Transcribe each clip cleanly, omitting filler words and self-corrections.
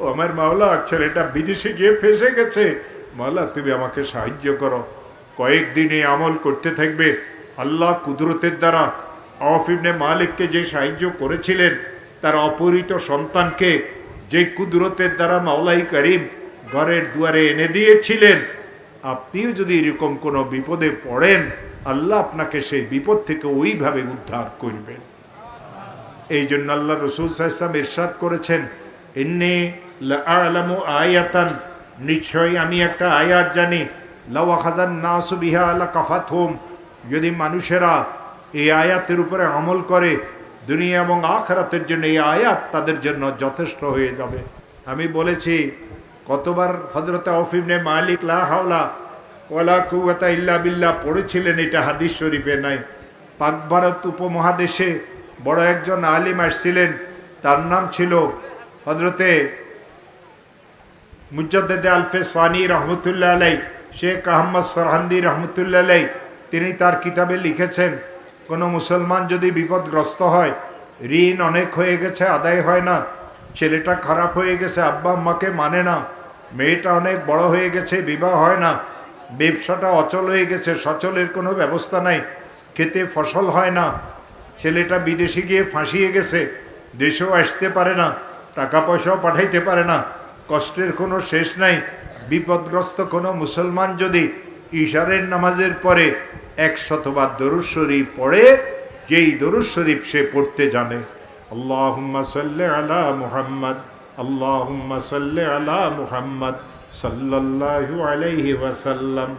ও আমার মাওলা, ছেলেটা বিদেশে গিয়ে ফেসে গেছে, মাওলা তুমি আমাকে সাহায্য করো। কয়েকদিন এই আমল করতে থাকবে। আল্লাহ কুদরতের দ্বারা আওফ ইবনে মালিককে যে সাহায্য করেছিলেন, তার অপহৃত সন্তানকে যে কুদরতের দ্বারা মাওলাই করিম ঘরের দুয়ারে এনে দিয়েছিলেন, আপনিও যদি এরকম কোনো বিপদে পড়েন, আল্লাহ আপনাকে সেই বিপদ থেকে ওইভাবে উদ্ধার করবেন। এই জন্য আল্লাহ রাসূল সাল্লাল্লাহু আলাইহি ওয়াসাল্লাম ইরশাদ করেছেন, ইন্নী লাআলামু আয়াতান, নিশ্চয়ই আমি একটা আয়াত জানি, লাউ আখাযান নাসু বিহা লাকাফাতহুম, যদি মানুষেরা এই আয়াতের উপরে আমল করে, দুনিয়া এবং আখিরাতের জন্য এই আয়াত তাদের জন্য যথেষ্ট হয়ে যাবে। আমি বলেছি কতবার হযরত আওফ ইবনে মালিক লা হাওলা ওয়ালা কুওয়াতা ইল্লা বিল্লাহ পড়েছিলেন, এটা হাদিস শরীফে নাই। পাক ভারত উপমহাদেশে বড় একজন আলিম আসছিলেন, তার নাম ছিল হযরতে মুজাদ্দিদ আলফে সানি রহমতুল্লাহ আলাই, শেখ আহমদ সরহান্দি রহমতুল্লাহ আলাই। তিনি তার কিতাবে লিখেছেন, কোনো মুসলমান যদি বিপদগ্রস্ত হয়, ঋণ অনেক হয়ে গেছে, আদায় হয় না, ছেলেটা খারাপ হয়ে গেছে, আব্বা আম্মাকে মানে না, মেয়েটা অনেক বড় হয়ে গেছে, বিবাহ হয় না, ব্যবসাটা অচল হয়ে গেছে, সচলের কোনো ব্যবস্থা নাই, খেতে ফসল হয় না, ছেলেটা বিদেশে গিয়ে ফাঁসিয়ে গেছে, দেশেও আসতে পারে না, টাকা পয়সাও পাঠাইতে পারে না, কষ্টের কোনো শেষ নাই। বিপদগ্রস্ত কোনো মুসলমান যদি ইশারের নামাজের পরে 100 বার দরুদ শরীফ পড়ে, যেই দরুদ শরীফ সে পড়তে জানে, আল্লাহুম্মা সাল্লি আলা মুহাম্মদ, আল্লাহুম্মা সাল্লি আলা মুহাম্মদ সাল্লাল্লাহু আলাইহি ওয়াসাল্লাম,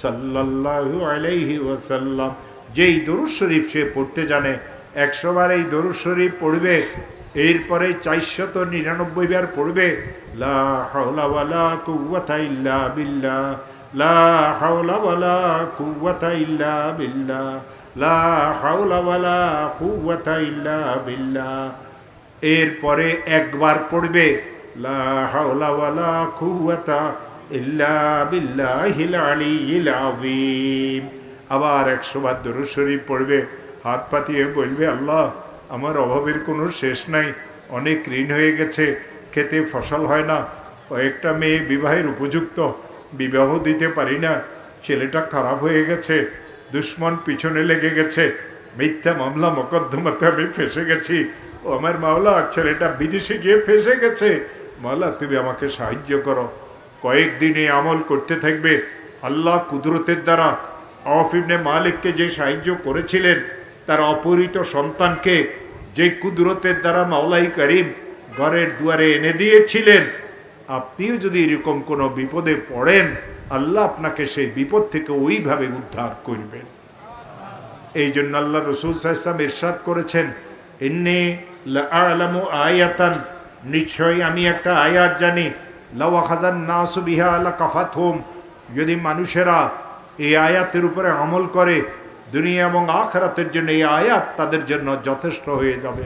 সাল্লাল্লাহু আলাইহি ওয়াসাল্লাম, যেই দরুদ শরীফ সে পড়তে জানে, 100 বার এই দরুদ শরীফ পড়বে, এরপরে 499 বার পড়বে লা হাওলা ওয়ালা কুওয়াতা ইল্লা বিল্লাহ, লা হাওলা ওয়ালা কুওয়াতা ইল্লা বিল্লাহ, লা হাওলা ওয়ালা কুওয়াতা ইল্লা বিল্লাহ। এরপরে একবার পড়বে লা হাওলা ওয়ালা কুওয়াতা ইল্লা বিল্লাহিল আলিয়্যিল আযীম। আবার 100 বার দরুদ শরীফ পড়বে, হাত পাতিয়ে বলবে, আল্লাহ আমার অভাবের কোনো শেষ নাই, অনেক ঋণ হয়ে গেছে, খেতে ফসল হয় না, কয়েকটা মেয়ে বিবাহের উপযুক্ত, বিবাহ দিতে পারি না, ছেলেটা খারাপ হয়ে গেছে, দুশ্মন পিছনে লেগে গেছে, মিথ্যা মামলা মোকদ্দমাতে আমি ফেসে গেছি, ও আমার মাওলা ছেলেটা বিদেশে গিয়ে ফেসে গেছে, মাওলা তুমি আমাকে সাহায্য করো। কয়েকদিন এই আমল করতে থাকবে। আল্লাহ কুদরতের দ্বারা আওফ ইবনে মালিককে যে সাহায্য করেছিলেন, তার অপহৃত সন্তানকে যে কুদরতের দ্বারা মাওলাই করিম ঘরের দুয়ারে এনে দিয়েছিলেন, আপনিও যদি এরকম কোনো বিপদে পড়েন, আল্লাহ আপনাকে সেই বিপদ থেকে ওইভাবে উদ্ধার করবেন। এই জন্য আল্লাহ রাসূল সাল্লাল্লাহু আলাইহি ওয়াসাল্লাম ইরশাদ করেছেন, ইন্নী লাআলামু আয়াতান, নিশ্চয়ই আমি একটা আয়াত জানি, লাউ আখাযান নাসু বিহা লাকাফাতহুম, যদি মানুষেরা এই আয়াতের উপরে আমল করে, দুনিয়া এবং আখিরাতের জন্য এই আয়াত তাদের জন্য যথেষ্ট হয়ে যাবে।